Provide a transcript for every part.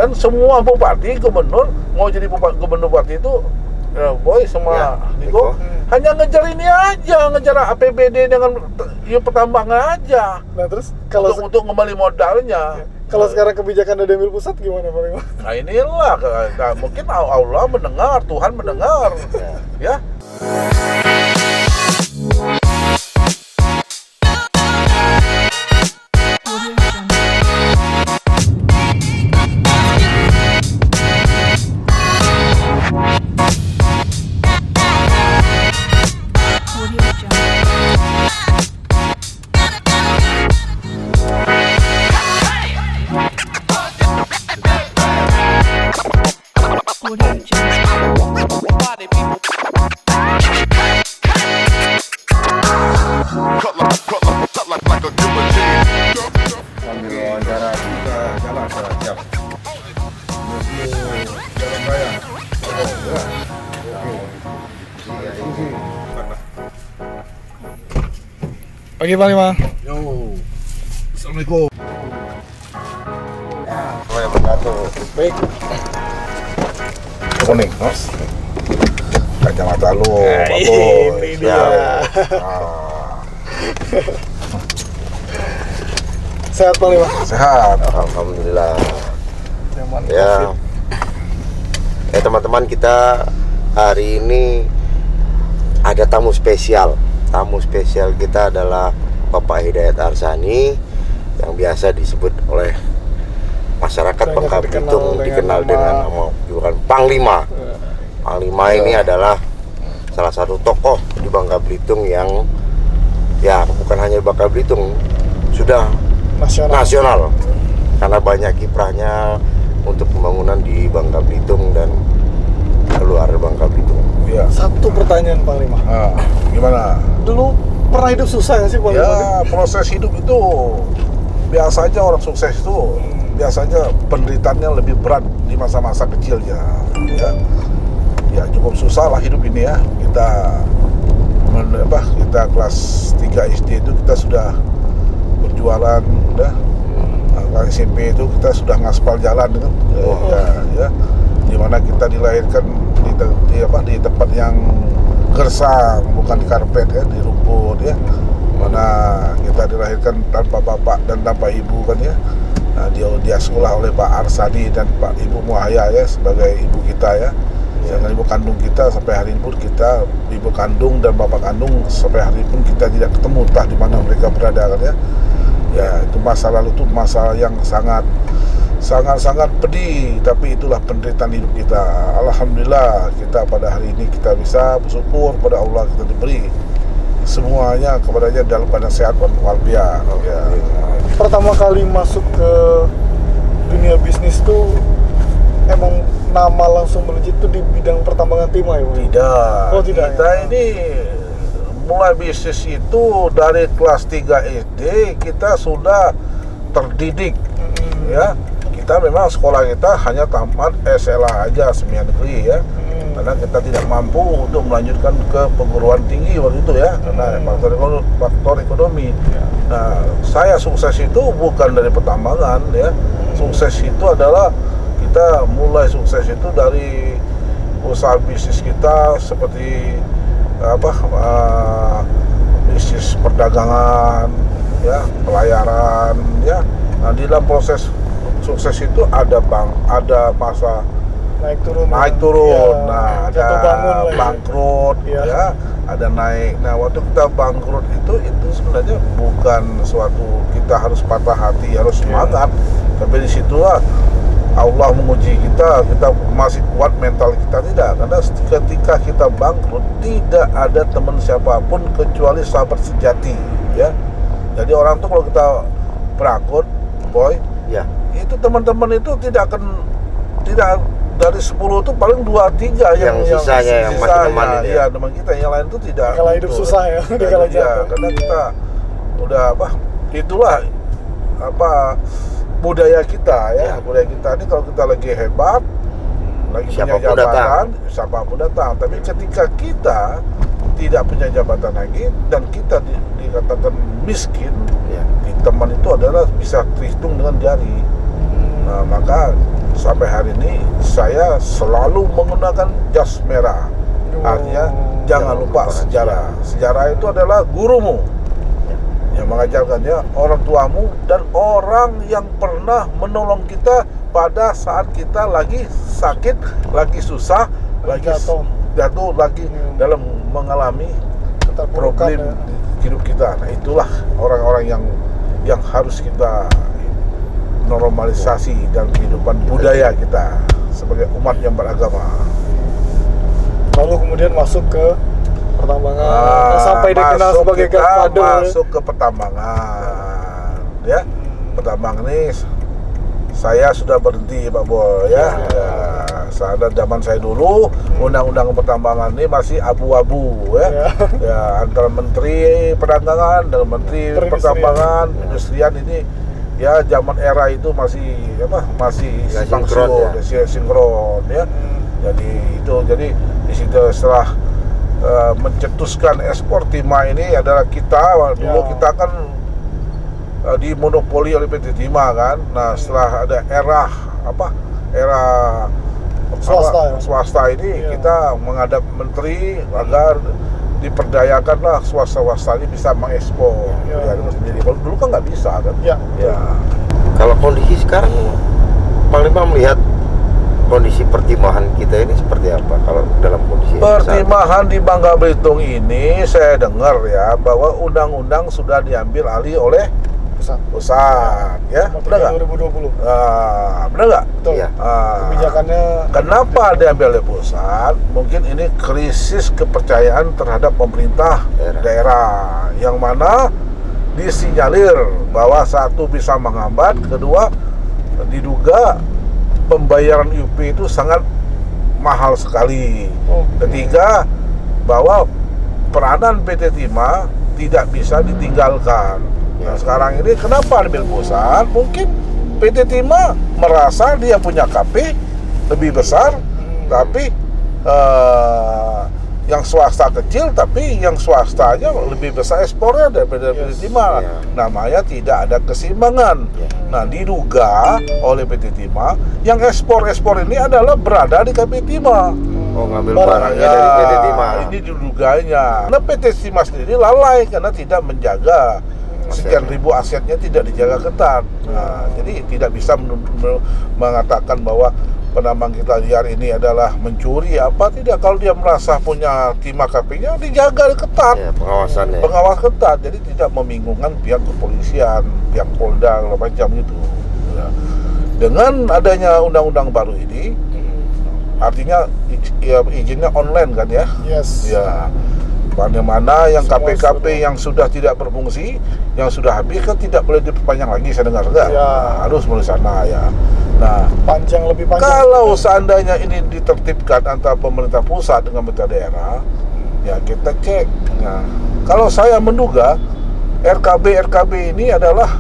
Dan semua bupati, gubernur mau jadi gubernur bupati itu Boy sama Niko hanya ngejar ini aja, ngejar APBD dengan pertambangan aja. Nah terus kalau untuk kembali modalnya. Kalau sekarang kebijakan dari Demil pusat gimana Pak Lima? Nah inilah, mungkin Allah mendengar, Tuhan mendengar, ya. Pagi Pak Lima. Yo, Assalamualaikum. Baik. Kuning, Mas. Kacamata lu, ini dia. Sehat Pak Lima? Sehat, alhamdulillah. Zaman Ya. Teman-teman, kita hari ini ada tamu spesial. Tamu spesial kita adalah Bapak Hidayat Arsani yang biasa disebut oleh masyarakat Bangka Belitung dikenal dengan nama julukan Panglima. Panglima ini adalah salah satu tokoh di Bangka Belitung yang ya bukan hanya Bangka Belitung, sudah nasional karena banyak kiprahnya untuk pembangunan di Bangka Belitung dan keluar Bangka Belitung. Ya. Satu pertanyaan Pak Lima. Gimana? Dulu pernah hidup susah nggak sih Pak Lima? Ya, proses hidup itu biasa aja, orang sukses itu biasanya penderitaannya lebih berat di masa-masa kecilnya, ya. Ya cukup susah lah hidup ini ya. Kita kelas 3 SD itu kita sudah berjualan, udah. Kelas SMP itu kita sudah ngaspal jalan kan. Ya. Di mana kita dilahirkan di tempat yang gersang, bukan di karpet kan, di rumput ya. Mana kita dilahirkan tanpa bapak dan tanpa ibu kan ya. Nah, dia sekolah oleh Pak Arsani dan Pak Ibu Muhaya ya sebagai ibu kita ya. Dengan ibu kandung kita sampai hari ini pun kita, ibu kandung dan bapak kandung sampai hari ini pun kita tidak ketemu entah di mana mereka berada kan ya. Ya itu masa lalu itu masa yang sangat pedih, tapi itulah penderitaan hidup kita. Alhamdulillah kita pada hari ini kita bisa bersyukur pada Allah, kita diberi semuanya kepadanya dalam keadaan sehat walafiat. Ya. Pertama kali masuk ke dunia bisnis tuh emang nama langsung melejit tuh di bidang pertambangan timah ya Pak? Tidak. Oh tidak. Kita ini mulai bisnis itu dari kelas 3 SD kita sudah terdidik ya. Kita memang sekolah kita hanya tamat SLA aja, semi negeri ya. Karena kita tidak mampu untuk melanjutkan ke perguruan tinggi waktu itu ya, karena faktor ekonomi. Nah, saya sukses itu bukan dari pertambangan ya. Sukses itu adalah kita mulai sukses itu dari usaha bisnis kita seperti bisnis perdagangan ya, pelayaran ya. Nah, di dalam proses sukses itu ada masa naik turun, ya, nah ada bangkrut ya, ada naik. Nah waktu kita bangkrut itu sebenarnya bukan suatu kita harus patah hati, harus semangat, tapi disitulah Allah menguji kita masih kuat mental kita tidak, karena ketika kita bangkrut tidak ada teman siapapun kecuali sahabat sejati ya. Jadi orang tuh kalau kita bangkrut Boy ya, itu teman-teman itu tidak dari 10 itu paling 2-3 yang sisanya yang masih teman ini ya, teman kita, yang lain itu tidak. Kalau hidup susah ya, kalau jatuh. Karena kita udah itulah budaya kita ya. Budaya kita ini kalau kita lagi hebat, lagi punya jabatan, siapapun datang. Tapi ketika kita tidak punya jabatan lagi dan kita dikatakan miskin, di teman itu adalah bisa terhitung dengan jari. Nah, maka sampai hari ini saya selalu menggunakan jas merah. Artinya jangan lupa sejarah. Sejarah itu adalah gurumu yang mengajarkannya, orang tuamu, dan orang yang pernah menolong kita pada saat kita lagi sakit, lagi susah, lagi jatuh, lagi dalam mengalami problem hidup kita. Nah, itulah orang-orang yang harus kita normalisasi dalam kehidupan budaya kita sebagai umat yang beragama. Lalu kemudian masuk ke pertambangan, sampai dikenal sebagai Godfather. Masuk ke pertambangan, ya. Pertambangan ini saya sudah berhenti, Pak Boy, ya. Saat zaman saya dulu, undang-undang pertambangan ini masih abu-abu, ya. Ya, antara Menteri Perdagangan dan Menteri Pertambangan, Industrian ini, ya, zaman era itu masih sinkron, ya. Jadi di situ setelah mencetuskan ekspor timah ini adalah kita dulu kita kan dimonopoli oleh PT Timah kan. Nah, setelah ada era swasta ini kita menghadap menteri agar diperdayakanlah swasta ini bisa mengekspor sendiri. Kalau dulu kan nggak bisa kan. Ya. Kalau kondisi sekarang Pak Lima melihat kondisi pertimahan kita ini seperti apa kalau dalam kondisi pertimahan di Bangka Belitung ini? Saya dengar ya bahwa undang-undang sudah diambil alih oleh pusat, ya. Benar nggak? 2020. Benar nggak? Betul. Ya. Kebijakannya. Kenapa diambil oleh pusat? Mungkin ini krisis kepercayaan terhadap pemerintah daerah, yang mana disinyalir bahwa satu bisa menghambat, kedua diduga pembayaran UP itu sangat mahal sekali. Ketiga, bahwa peranan PT Timah tidak bisa ditinggalkan. Nah, sekarang ini kenapa ambil pusat? Mungkin PT Timah merasa dia punya KP lebih besar, tapi yang swasta kecil, tapi yang swastanya lebih besar ekspornya daripada PT Timah. Namanya tidak ada keseimbangan. Nah, diduga oleh PT Timah yang ekspor ini adalah berada di KP Timah. Ngambil barangnya dari PT Timah. Ini diduganya. Nah, PT Timah sendiri lalai karena tidak menjaga sekian ribu asetnya, tidak dijaga ketat. Nah, jadi tidak bisa mengatakan bahwa penambang kita liar ini adalah mencuri apa tidak. Kalau dia merasa punya timah KP-nya, dijaga ketat, pengawas ketat, jadi tidak membingungkan pihak kepolisian, pihak Polda, macam itu. Dengan adanya undang-undang baru ini, artinya izinnya online kan ya. Ya, mana yang KP-KP yang sudah tidak berfungsi, yang sudah habis kan tidak boleh diperpanjang lagi, saya dengar enggak? Harus melalui sana ya. Nah, lebih panjang. Kalau seandainya ini ditertibkan antara pemerintah pusat dengan pemerintah daerah, ya kita cek. Nah, kalau saya menduga RKB ini adalah,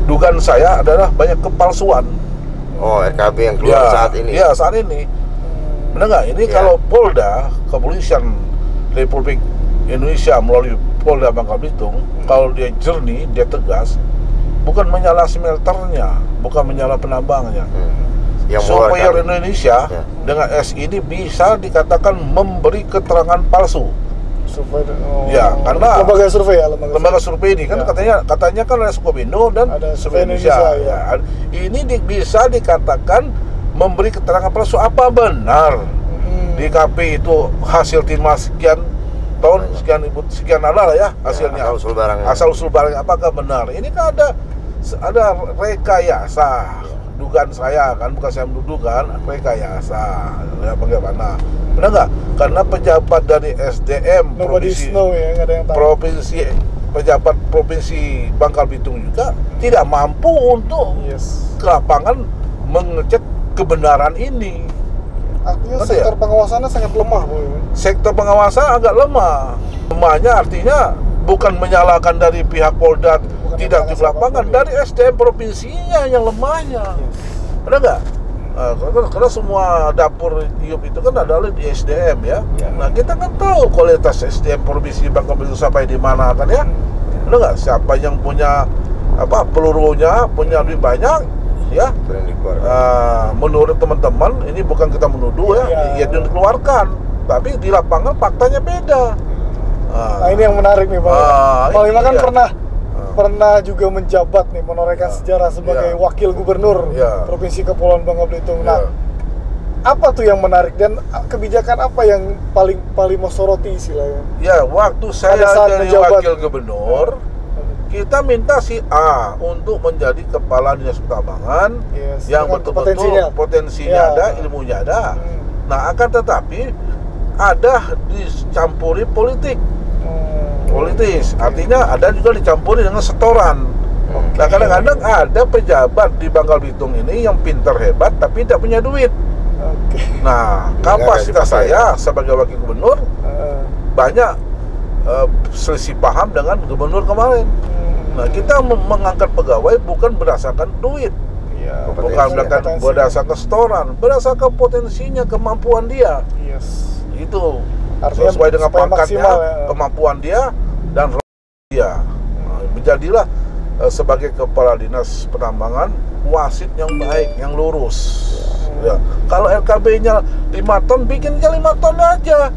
dugaan saya adalah banyak kepalsuan. RKB yang keluar saat ini. Iya, saat ini. Benar nggak? Ini kalau Polda, Kepolisian Republik Indonesia melalui Polda Bangka Belitung, kalau dia jernih, dia tegas, bukan menyala smelternya, bukan menyala penambangnya. Supplier Indonesia dengan S ini bisa dikatakan memberi keterangan palsu. Karena lembaga survei ini kan katanya kan ada Sukovindo dan Survei Indonesia. Ini bisa dikatakan memberi keterangan palsu. Apa benar di KP itu hasil timah sekian ton, sekian adalah ya hasilnya, asal usul barangnya, apakah benar? Ini kan ada rekayasa. Dugaan saya kan, bukan saya mendudukan, rekayasa. Ya, bagaimana? Benar nggak? Karena pejabat dari SDM pejabat provinsi Bangka Belitung juga tidak mampu untuk ke lapangan mengecek kebenaran ini. Artinya sektor pengawasannya sangat lemah, Bu. Sektor pengawasan agak lemah. Lemahnya artinya bukan menyalahkan dari pihak Polda tidak di lapangan, dari SDM provinsinya yang lemahnya. Benar nggak? Karena semua dapur IUP itu kan adalah di SDM ya. Nah, kita kan tahu kualitas SDM provinsi Bangka Belitung sampai di mana kan ya. Benar nggak? Siapa yang punya pelurunya, punya lebih banyak ya, menurut teman-teman ini bukan kita menuduh ya dikeluarkan, tapi di lapangan faktanya beda. Nah ini yang menarik nih Bang. Panglima kan pernah juga menjabat nih, menorehkan sejarah sebagai wakil gubernur Provinsi Kepulauan Bangka Belitung. Nah, apa tuh yang menarik dan kebijakan apa yang paling mau soroti istilahnya? Ya, waktu saya jadi wakil gubernur, kita minta si A untuk menjadi kepala dinas pertambangan yang betul-betul potensinya ada, ilmunya ada. Nah, akan tetapi ada dicampuri politis, artinya ada juga dicampuri dengan setoran. Nah, kadang-kadang ada pejabat di Bangka Belitung ini yang pintar hebat tapi tidak punya duit. Nah, kapasitas saya sebagai wakil gubernur banyak selisih paham dengan gubernur kemarin. Nah, kita mengangkat pegawai bukan berdasarkan duit, bukan berdasarkan setoran, berdasarkan potensinya, kemampuan dia. Itu artinya sesuai dengan pangkatnya, kemampuan dia dan dia. Nah, menjadilah sebagai kepala dinas penambangan wasit yang baik, yang lurus. Ya. Kalau LKB-nya 5 ton, bikin aja 5 ton aja,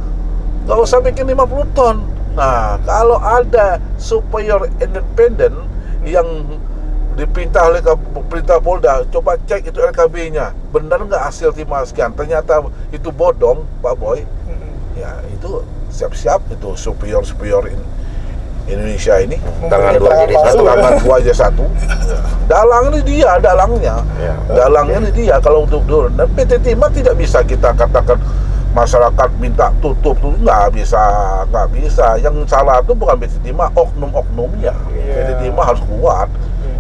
nggak usah bikin 50 ton. Nah, kalau ada superior independen yang diperintah oleh perintah Polda, coba cek itu LKB-nya, benar nggak hasil timah sekian, ternyata itu bodong, Pak Boy. Ya itu siap-siap itu superior Indonesia ini tangan dua jadi satu, tangan dua aja satu. Dalang ini dia, dalangnya ini dia kalau untuk dulu. Dan PT Timah tidak bisa kita katakan masyarakat minta tutup tuh nggak bisa. Yang salah itu bukan PT Timah, oknum-oknumnya. PT Timah harus kuat.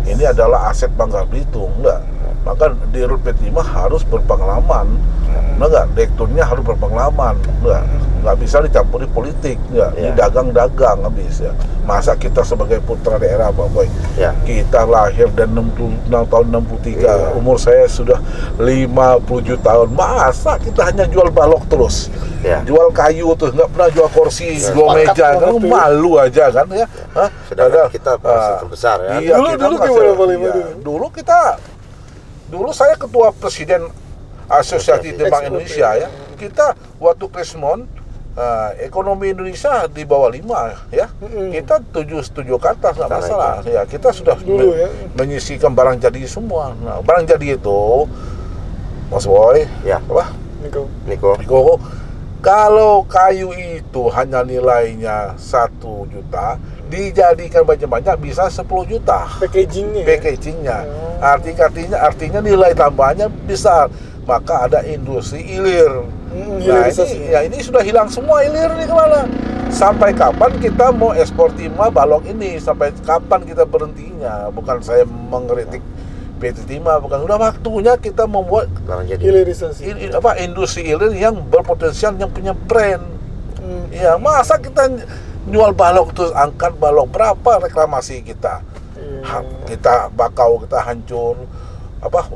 Ini adalah aset Bangka Belitung, enggak. Maka dirut PT Timah harus berpengalaman. Enggak, direkturnya harus berpengalaman. Enggak bisa dicampuri politik, enggak. Ini dagang-dagang habis ya. Masa kita sebagai putra daerah, Pak Boy. Kita lahir dan 66 tahun 63. Umur saya sudah 57 tahun. Masa kita hanya jual balok terus? Jual kayu tuh, enggak pernah jual kursi, jual meja. Kan malu aja kan ya. Sedangkan kita masih terbesar ya. Iya, dulu saya ketua presiden Asosiasi Bank Indonesia ya. Kita waktu Krismon ekonomi Indonesia di bawah 5 ya. Kita 7 ke atas nggak masalah. Ya, kita sudah menyisikan barang jadi semua. Nah, barang jadi itu Mas Boy, apa? Niko. Kalau kayu itu hanya nilainya 1 juta, dijadikan banyak-banyak bisa 10 juta. Packagingnya. Artinya nilai tambahnya besar. Maka ada industri ilir. Ini sudah hilang semua ilir nih kemana? Sampai kapan kita mau ekspor timah balok ini? Sampai kapan kita berhentinya? Bukan saya mengkritik PT Timah, bukan. Sudah waktunya kita membuat industri ilir yang berpotensial, yang punya brand. Ya, masa kita jual balok terus angkat balok, berapa reklamasi kita? Kita bakau, kita hancur. Bawa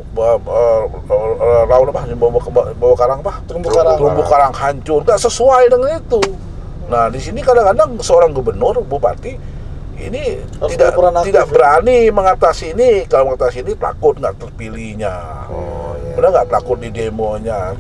karang terumbu karang hancur, nggak sesuai dengan itu. Nah, di sini kadang-kadang seorang gubernur, bupati ini tidak berani mengatasi ini. Kalau mengatasi ini takut nggak terpilihnya, benar nggak, takut di demonya.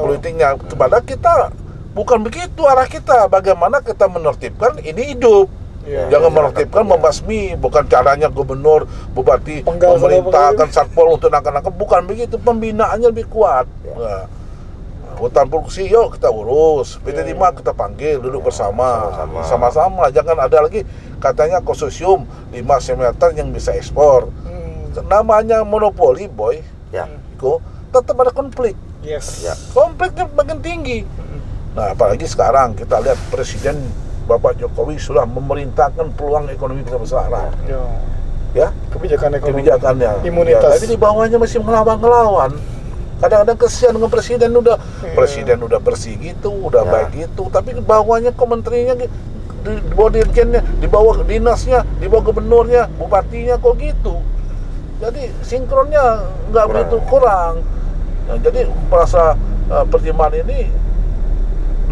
Politiknya kepada kita bukan begitu arah kita. Bagaimana kita menertibkan ini hidup. Jangan menertibkan, membasmi. Bukan caranya gubernur, bupati memerintahkan satpol untuk nangkap-nangkap. Bukan begitu, pembinaannya lebih kuat. Nah, hutan produksi yuk kita urus, PT Timah kita panggil, duduk bersama, sama-sama. Jangan ada lagi katanya konsorsium 5 smelter yang bisa ekspor. Namanya monopoli, Boy. Tetap ada konflik. Konfliknya makin tinggi. Nah, apalagi sekarang kita lihat Presiden Bapak Jokowi sudah memerintahkan peluang ekonomi besar-besaran. Kebijakannya. Imunitas. Tapi di bawahnya masih ngelawan. Kadang-kadang kesian dengan presiden udah bersih gitu, udah baik gitu, tapi di bawahnya kementerinya, di bawah dirjennya, di bawah dinasnya, di bawah gubernurnya, bupatinya kok gitu. Jadi sinkronnya nggak begitu kurang. Nah, jadi merasa pertimbangan ini,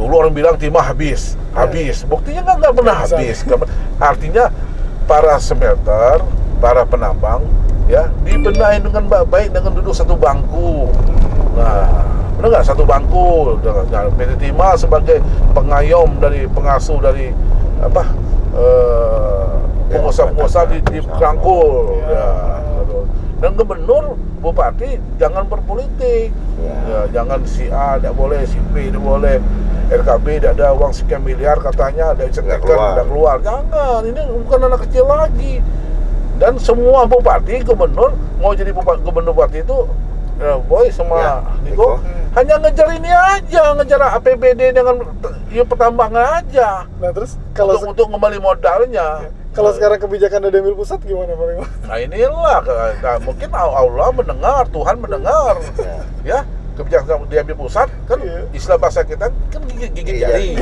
dulu orang bilang timah habis. Buktinya nggak pernah habis. Artinya para smelter, para penambang ya dibenahi dengan baik dengan duduk satu bangku. Nah, benar nggak, satu bangku. Nah, PT Timah sebagai pengayom dari pengasuh dari apa pengusaha-pengusaha dirangkul. Ya. Dan gubernur, bupati jangan berpolitik. Ya, jangan si A tidak boleh, si B tidak boleh, RKB tidak ada uang sekian miliar katanya, ada cetekan tidak keluar. Jangan, ini bukan anak kecil lagi. Dan semua bupati, gubernur mau jadi gubernur bupati itu Boy sama Niko hanya ngejar ini aja, ngejar APBD dengan pertambangan aja. Nah terus kalau untuk kembali modalnya. Kalau sekarang kebijakan Dadamil pusat gimana Pak Lima? Nah inilah, mungkin Allah mendengar, Tuhan mendengar, ya kebijakan diambil pusat kan istilah bahasa kita kan gigit jari,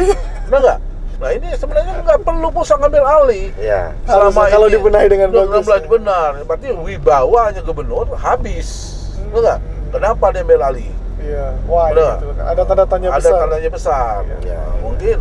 benar nggak? Nah ini sebenarnya nggak perlu pusat ngambil alih. Ya. Selama kalau dibenahi dengan bagus. Benar, berarti wibawanya gubernur habis, benar nggak? Kenapa dia ambil alih? Iya, wah gitu. Ada tanda tanya besar. Ada tanda tanya besar. Ya, mungkin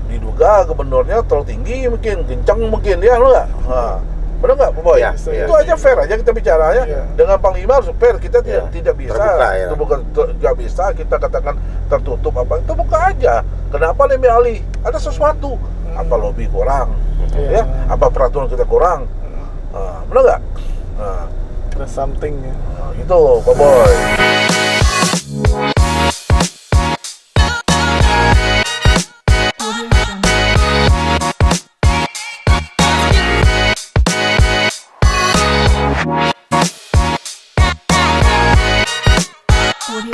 diduga gubernurnya terlalu tinggi, mungkin kencang mungkin ya, lo nggak? Nah, benar nggak, Pak Boy? Itu aja fair aja kita bicaranya. Dengan Panglima harus fair, kita tidak bisa, itu bukan nggak bisa kita katakan tertutup apa, itu buka aja. Kenapa lebih alih? Ada sesuatu, apa lobby kurang, ya? Apa peraturan kita kurang? Benar nggak? Ada something ya. Nah, itu Pak Boy.